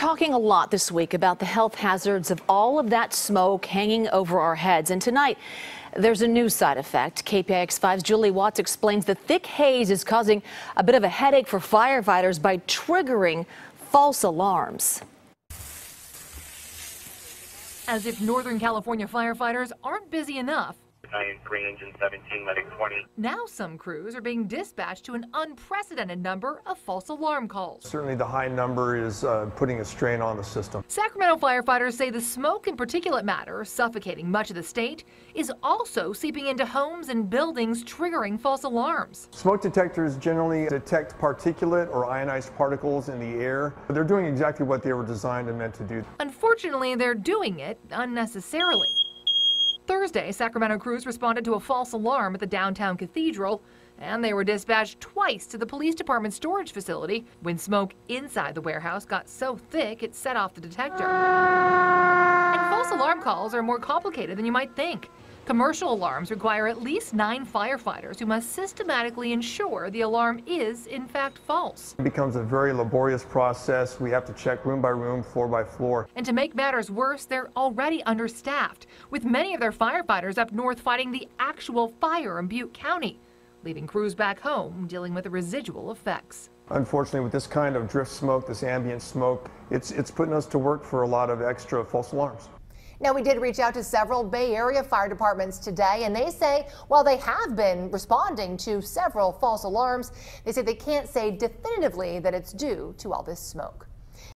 talking a lot this week about the health hazards of all of that smoke hanging over our heads. And tonight, there's a new side effect. KPIX5's Julie Watts explains the thick haze is causing a bit of a headache for firefighters by triggering false alarms. As if Northern California firefighters aren't busy enough. 9-3 engine 17, medic 20. Now some crews are being dispatched to an unprecedented number of false alarm calls. Certainly the high number is putting a strain on the system. Sacramento firefighters say the smoke and particulate matter suffocating much of the state is also seeping into homes and buildings, triggering false alarms. Smoke detectors generally detect particulate or ionized particles in the air. They're doing exactly what they were designed and meant to do. Unfortunately, they're doing it unnecessarily. Thursday, Sacramento crews responded to a false alarm at the downtown cathedral, and they were dispatched twice to the police department storage facility when smoke inside the warehouse got so thick it set off the detector. And false alarm calls are more complicated than you might think. Commercial alarms require at least 9 firefighters who must systematically ensure the alarm is, in fact, false. It becomes a very laborious process. We have to check room by room, floor by floor. And to make matters worse, they're already understaffed, with many of their firefighters up north fighting the actual fire in Butte County, leaving crews back home dealing with the residual effects. Unfortunately, with this kind of drift smoke, this ambient smoke, it's putting us to work for a lot of extra false alarms. Now, we did reach out to several Bay Area fire departments today, and they say while they have been responding to several false alarms, they say they can't say definitively that it's due to all this smoke.